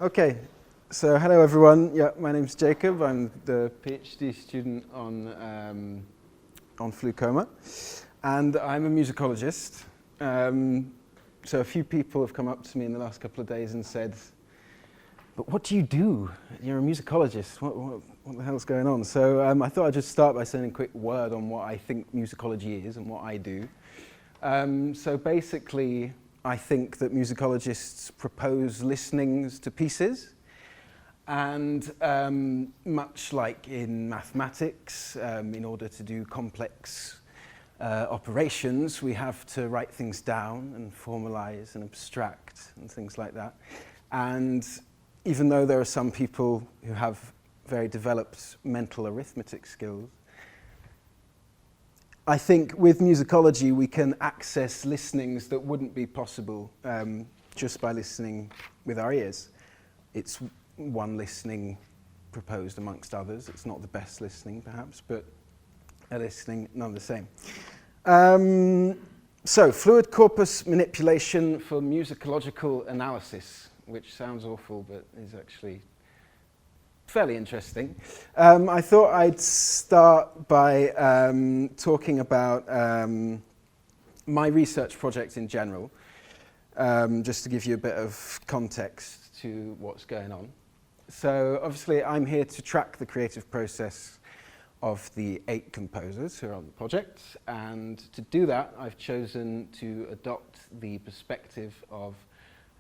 Okay, so hello everyone. Yeah, my name's Jacob. I'm the PhD student on FluCoMa, and I'm a musicologist. So a few people have come up to me in the last couple of days and said, "But what do you do? You're a musicologist. What the hell's going on?" So I thought I'd just start by saying a quick word on what I think musicology is and what I do. So basically, I think that musicologists propose listenings to pieces, and much like in mathematics, in order to do complex operations, we have to write things down and formalize and abstract and things like that. And even though there are some people who have very developed mental arithmetic skills, I think with musicology we can access listenings that wouldn't be possible just by listening with our ears. It's one listening proposed amongst others. It's not the best listening perhaps, but a listening none the same. So, fluid corpus manipulation for musicological analysis, which sounds awful but is actually fairly interesting. I thought I'd start by talking about my research project in general, just to give you a bit of context to what's going on. So obviously I'm here to track the creative process of the 8 composers who are on the project, and to do that I've chosen to adopt the perspective of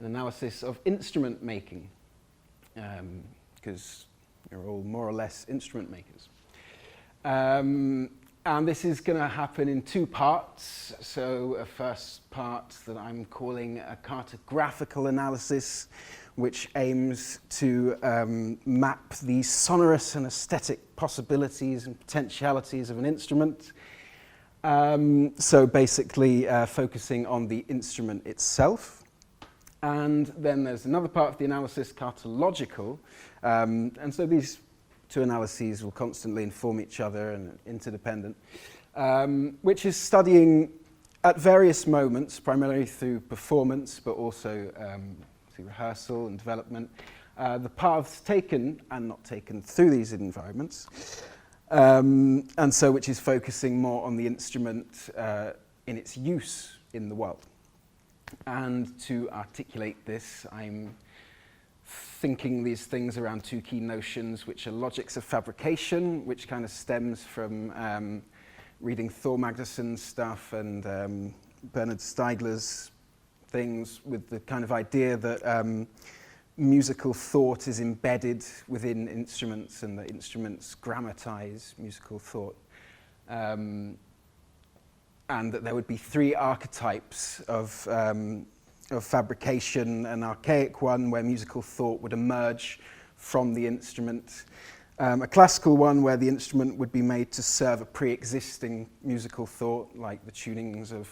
an analysis of instrument making, because you're all more or less instrument makers. And this is going to happen in 2 parts. So a first part that I'm calling a cartographical analysis, which aims to map the sonorous and aesthetic possibilities and potentialities of an instrument. So basically focusing on the instrument itself. And then there's another part of the analysis, cartological, and so these 2 analyses will constantly inform each other and interdependent, which is studying at various moments, primarily through performance, but also through rehearsal and development, the paths taken and not taken through these environments, and so which is focusing more on the instrument in its use in the world. And to articulate this, I'm thinking these things around 2 key notions, which are logics of fabrication, which kind of stems from reading Thor Magnusson's stuff and Bernard Stiegler's things, with the kind of idea that musical thought is embedded within instruments and that instruments grammatize musical thought. And that there would be 3 archetypes of fabrication: an archaic one where musical thought would emerge from the instrument, a classical one where the instrument would be made to serve a pre-existing musical thought, like the tunings of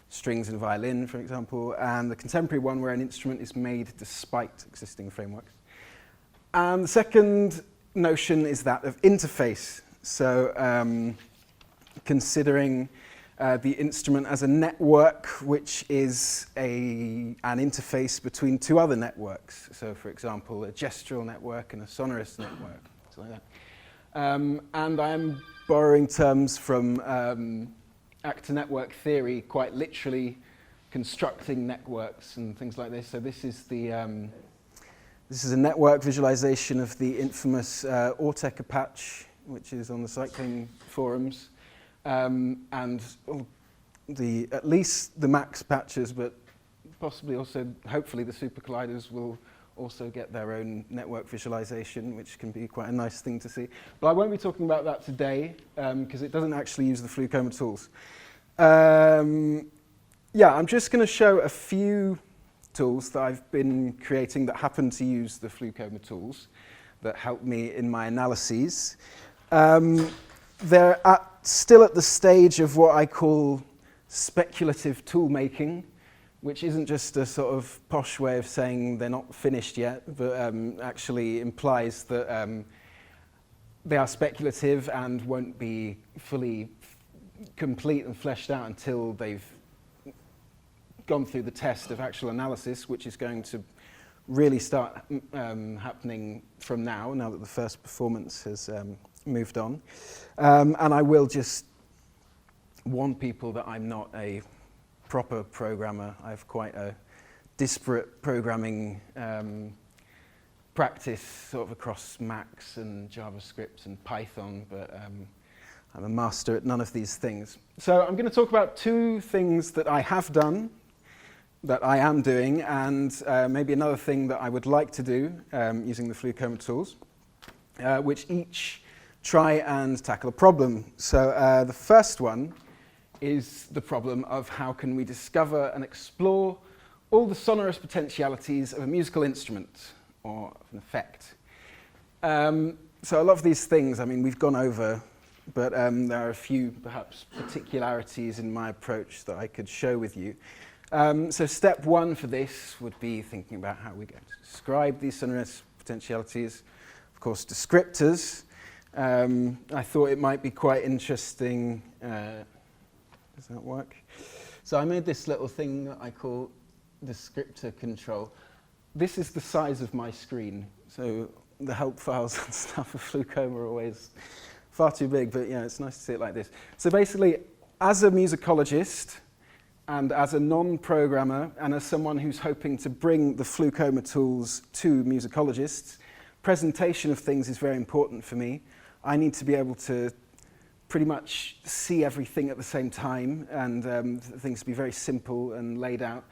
strings and violin, for example, and the contemporary one where an instrument is made despite existing frameworks. And the second notion is that of interface, so considering the instrument as a network, which is an interface between 2 other networks. So, for example, a gestural network and a sonorous network, something like that. And I'm borrowing terms from actor network theory, quite literally constructing networks and things like this. So this is a network visualization of the infamous Autechre patch, which is on the cycling forums. And at least the Max patches, but possibly also, hopefully, the super colliders will also get their own network visualization, which can be quite a nice thing to see. But I won't be talking about that today, because it doesn't actually use the FluCoMa tools. Yeah, I'm just going to show a few tools that I've been creating that happen to use the FluCoMa tools that help me in my analyses. They're still at the stage of what I call speculative tool making, which isn't just a sort of posh way of saying they're not finished yet, but actually implies that they are speculative and won't be fully complete and fleshed out until they've gone through the test of actual analysis, which is going to really start happening from now that the first performance has moved on. And I will just warn people that I'm not a proper programmer. I have quite a disparate programming practice sort of across Macs and JavaScript and Python, but I'm a master at none of these things. So I'm going to talk about two things that I have done, that I am doing, and maybe another thing that I would like to do using the FluCoMa tools, which each try and tackle a problem. So the first one is the problem of how can we discover and explore all the sonorous potentialities of a musical instrument or of an effect. So a lot of these things, I mean, we've gone over, but there are a few perhaps particularities in my approach that I could share with you. So step one for this would be thinking about how we're going to describe these sonorous potentialities. Of course, descriptors. I thought it might be quite interesting. Does that work? So I made this little thing that I call Descriptor control. This is the size of my screen. So the help files and stuff of FluCoMa are always far too big, but yeah, it's nice to see it like this. So basically, as a musicologist, and as a non-programmer, and as someone who's hoping to bring the FluCoMa tools to musicologists, presentation of things is very important for me. I need to be able to pretty much see everything at the same time, and things to be very simple and laid out.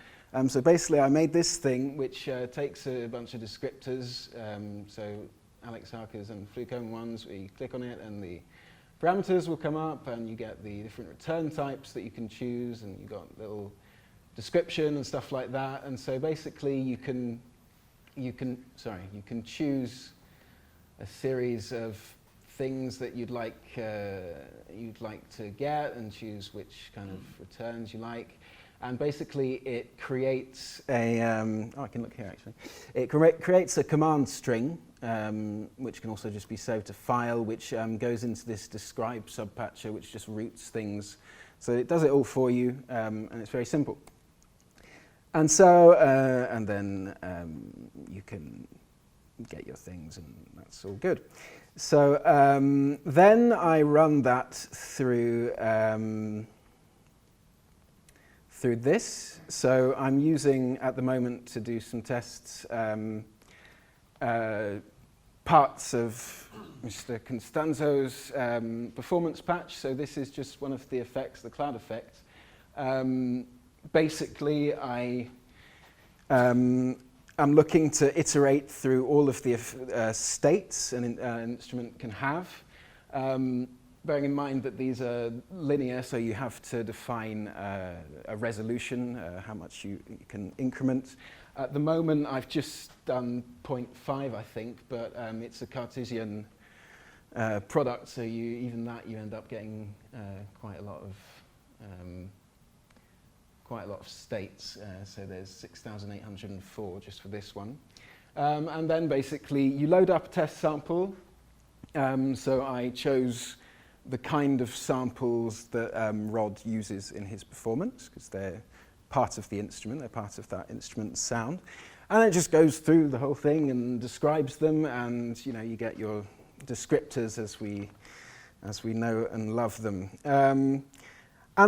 So basically, I made this thing, which takes a bunch of descriptors, so Alex Harker's and FluCoMa ones. We click on it, and the parameters will come up, and you get the different return types that you can choose, and you've got little description and stuff like that. And so basically, you can choose a series of things that you'd like to get, and choose which kind of returns you like. And basically, it creates a I can look here actually. It creates a command string, which can also just be saved to file, which goes into this describe subpatcher, which just routes things. So it does it all for you, and it's very simple. And so, and then you can get your things, and that's all good. So then I run that through this. So I'm using, at the moment, to do some tests, parts of Mr. Constanzo's performance patch. So this is just one of the effects, the cloud effect. Basically, I'm looking to iterate through all of the states an instrument can have. Bearing in mind that these are linear, so you have to define a resolution, how much you can increment. At the moment, I've just done 0.5, I think, but it's a Cartesian product, so you end up getting quite a lot of states. So there's 6,804 just for this one. And then basically, you load up a test sample. So I chose the kind of samples that Rod uses in his performance, because they're part of the instrument, they're part of that instrument's sound. And it just goes through the whole thing and describes them, and you get your descriptors as we know and love them. And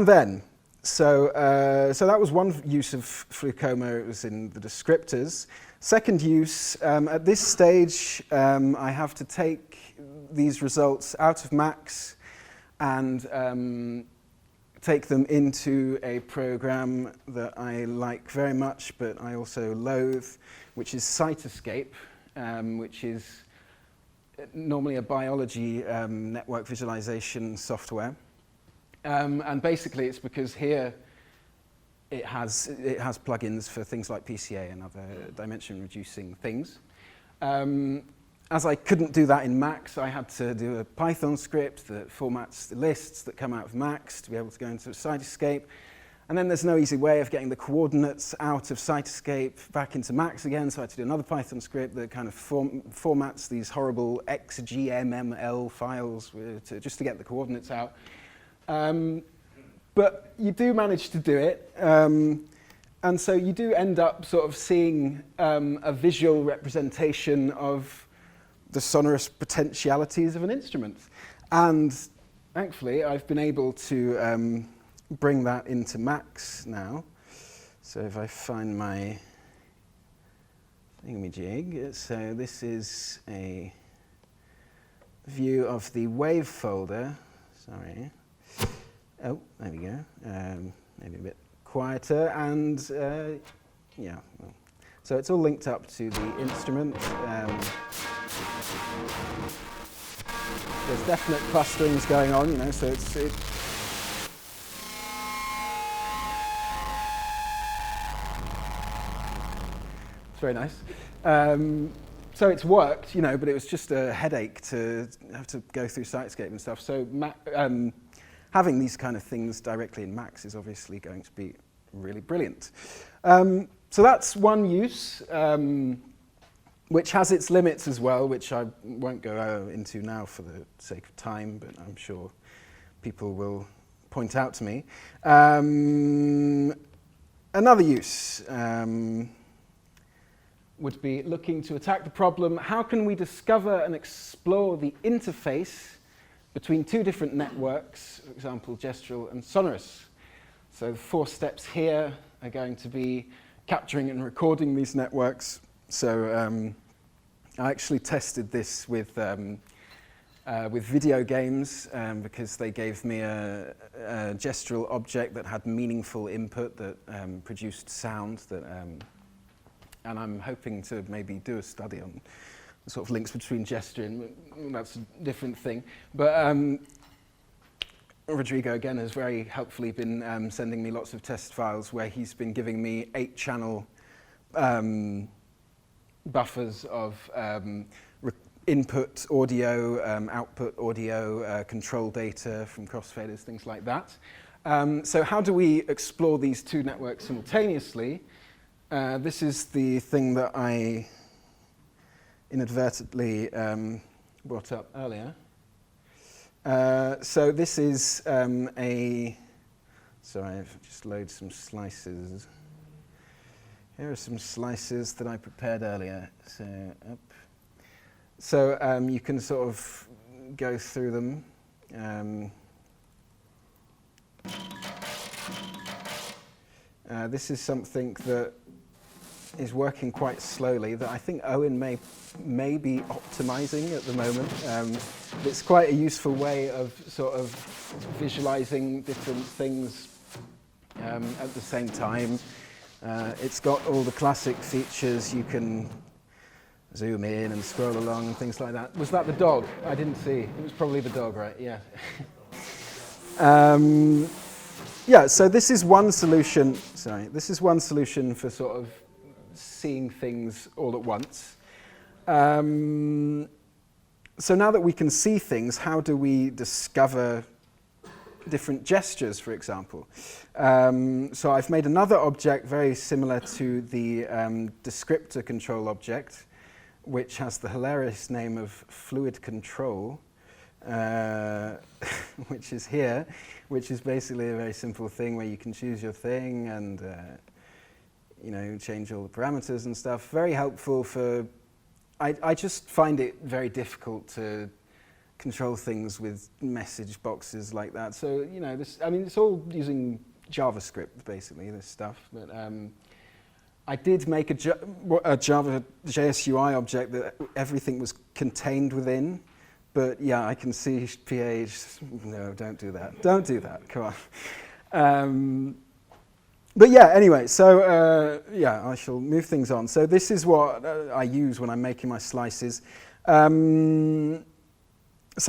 then, so that was one use of FluCoMa, it was in the descriptors. Second use, at this stage, I have to take these results out of Max and take them into a program that I like very much, but I also loathe, which is Cytoscape, which is normally a biology network visualization software. And basically, it's because here it has plugins for things like PCA and other dimension-reducing things. As I couldn't do that in Max, I had to do a Python script that formats the lists that come out of Max to be able to go into Cytoscape. And then there's no easy way of getting the coordinates out of Cytoscape back into Max again, so I had to do another Python script that kind of formats these horrible XGMML files just to get the coordinates out. But you do manage to do it. And so you do end up sort of seeing a visual representation of the sonorous potentialities of an instrument. And thankfully, I've been able to bring that into Max now. So if I find my thingamajig, so this is a view of the wave folder. Sorry. Oh, there we go. Maybe a bit quieter, and yeah. Well, so it's all linked up to the instrument. There's definite clusterings going on, you know. So it's very nice. So it's worked, you know, but it was just a headache to have to go through Sitescape and stuff. So having these kind of things directly in Max is obviously going to be really brilliant. So that's one use, which has its limits as well, which I won't go into now for the sake of time, but I'm sure people will point out to me. Another use would be looking to attack the problem, how can we discover and explore the interface between two different networks, for example, gestural and sonorous. So the 4 steps here are going to be capturing and recording these networks. So I actually tested this with video games because they gave me a gestural object that had meaningful input that produced sound that. And I'm hoping to maybe do a study on the sort of links between gesture and that's a different thing. But Rodrigo, again, has very helpfully been sending me lots of test files where he's been giving me 8-channel buffers of input audio, output audio, control data from crossfaders, things like that. So how do we explore these two networks simultaneously? This is the thing that I inadvertently brought up earlier. So this is sorry, I've just loaded some slices. Here are some slices that I prepared earlier. So you can sort of go through them. This is something that is working quite slowly that I think Owen may be optimizing at the moment. It's quite a useful way of sort of visualizing different things at the same time. It's got all the classic features. You can zoom in and scroll along and things like that. Was that the dog? I didn't see. It was probably the dog, right? Yeah. Yeah, so this is one solution. Sorry, this is one solution for sort of seeing things all at once. So now that we can see things, how do we discover different gestures, for example? So I've made another object very similar to the descriptor control object, which has the hilarious name of fluid control, which is here, which is basically a very simple thing where you can choose your thing and you know, change all the parameters and stuff. Very helpful for, I just find it very difficult to control things with message boxes like that. So, you know, this, I mean, it's all using JavaScript, basically, this stuff. But I did make a Java JS UI object that everything was contained within. But yeah, I can see PH, no, don't do that. Don't do that, come on. But yeah, anyway, so yeah, I shall move things on. So this is what I use when I'm making my slices. So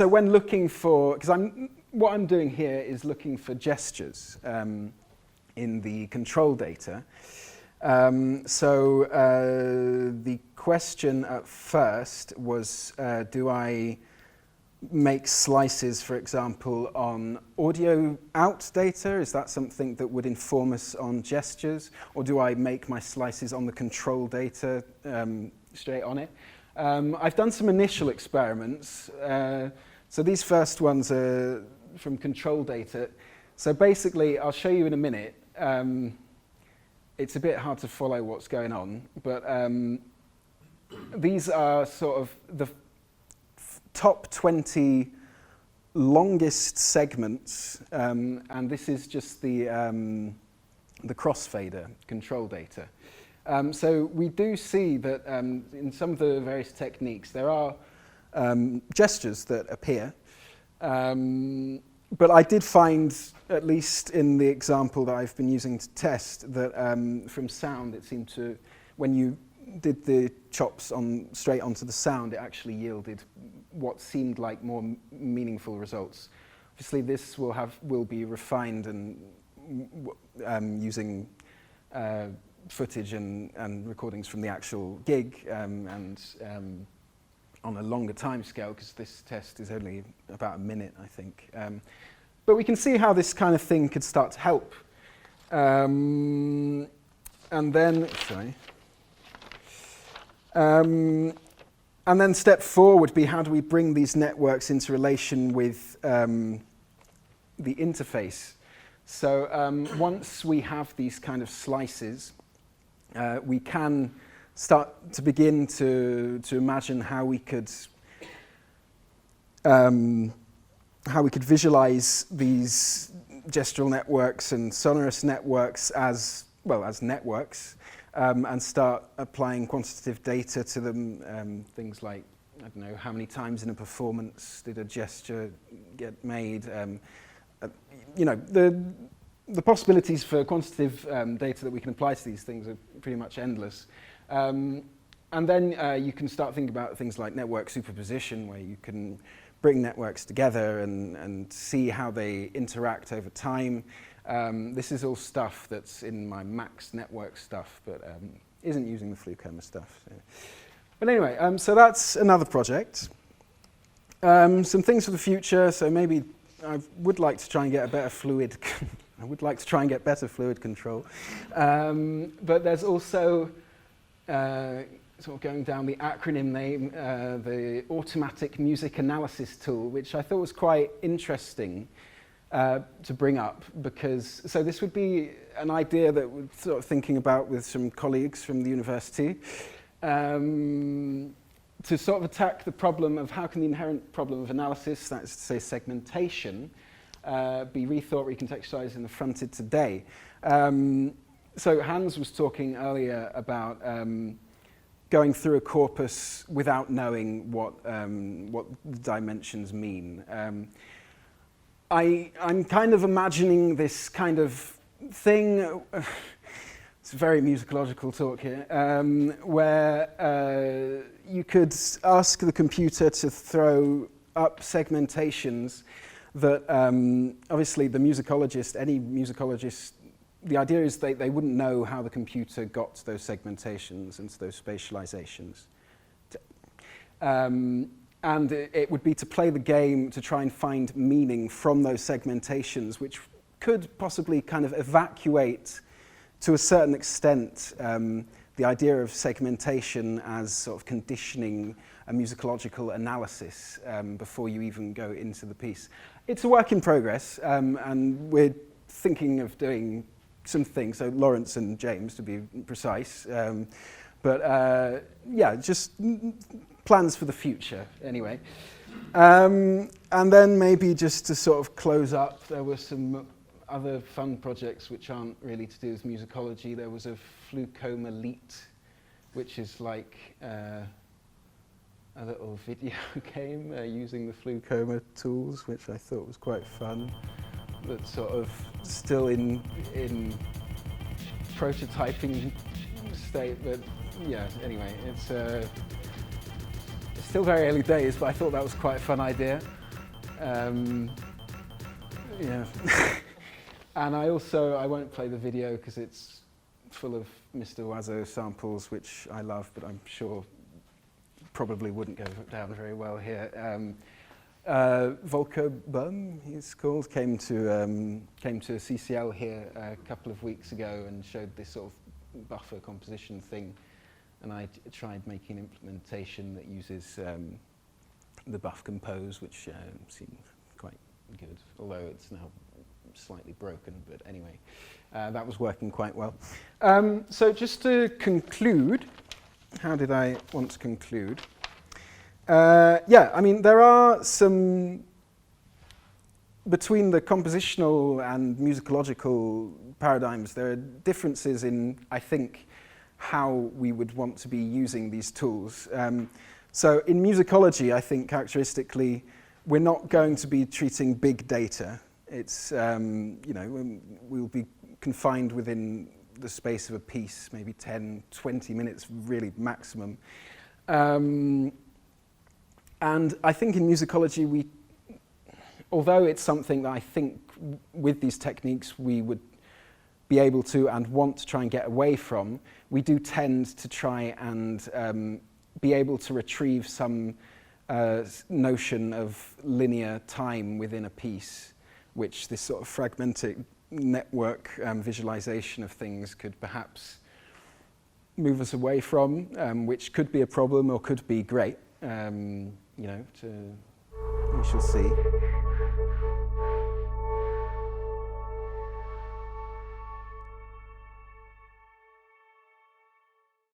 when looking for, because what I'm doing here is looking for gestures in the control data. So the question at first was, do I make slices, for example, on audio out data? Is that something that would inform us on gestures? Or do I make my slices on the control data straight on it? I've done some initial experiments. So these first ones are from control data. So basically, I'll show you in a minute. it's a bit hard to follow what's going on, but these are sort of the top 20 longest segments, and this is just the crossfader control data. So we do see that in some of the various techniques there are gestures that appear, but I did find, at least in the example that I've been using to test, that from sound it seemed to, when you did the chops straight onto the sound, it actually yielded what seemed like more meaningful results. Obviously this will be refined and using footage and recordings from the actual gig and on a longer time scale, because this test is only about a minute, I think. But we can see how this kind of thing could start to help. And then, and then step 4 would be, how do we bring these networks into relation with the interface? So once we have these kind of slices, we can start to begin to imagine how we could visualize these gestural networks and sonorous networks as, well, as networks, and start applying quantitative data to them, things like, I don't know, how many times in a performance did a gesture get made. You know, the possibilities for quantitative data that we can apply to these things are pretty much endless. And then you can start thinking about things like network superposition, where you can bring networks together and see how they interact over time. This is all stuff that's in my Max network stuff, but isn't using the FluCoMa stuff. So. But anyway, so that's another project. Some things for the future. So maybe I would like to try and get a better fluid. I would like to try and get better fluid control. But there's also sort of going down the acronym name, the automatic music analysis tool, which I thought was quite interesting to bring up, because, so this would be an idea that we're sort of thinking about with some colleagues from the university, to sort of attack the problem of how can the inherent problem of analysis, that is to say segmentation, be rethought, recontextualized and fronted today. So Hans was talking earlier about going through a corpus without knowing what the dimensions mean. I'm kind of imagining this kind of thing, it's a very musicological talk here, where you could ask the computer to throw up segmentations that obviously the musicologist, any musicologist, the idea is they wouldn't know how the computer got to those segmentations and to those spatializations. And it would be to play the game to try and find meaning from those segmentations, which could possibly kind of evacuate, to a certain extent, the idea of segmentation as sort of conditioning a musicological analysis before you even go into the piece. It's a work in progress, and we're thinking of doing some things, so Lawrence and James, to be precise. Yeah, just plans for the future, anyway. And then maybe just to sort of close up, there were some other fun projects which aren't really to do with musicology. There was a FluCoMa Elite, which is like a little video game using the FluCoMa tools, which I thought was quite fun. That's sort of still in prototyping state, but yeah, anyway, it's still very early days, but I thought that was quite a fun idea. Yeah. And I won't play the video because it's full of Mr. Oiseau samples, which I love, but I'm sure probably wouldn't go down very well here. Volker Bum, he's called, came to CCL here a couple of weeks ago and showed this sort of buffer composition thing, and I tried making an implementation that uses the buff compose, which seemed quite good, although it's now slightly broken, but anyway, that was working quite well. So just to conclude, how did I want to conclude? Yeah, I mean, there are some, between the compositional and musicological paradigms, there are differences in, I think, how we would want to be using these tools. So in musicology, I think characteristically, we're not going to be treating big data. It's, you know, we'll be confined within the space of a piece, maybe 10, 20 minutes, really maximum. And I think in musicology, although it's something that I think with these techniques we would be able to and want to try and get away from, we do tend to try and be able to retrieve some notion of linear time within a piece, which this sort of fragmented network visualization of things could perhaps move us away from, which could be a problem or could be great. You know, we shall see.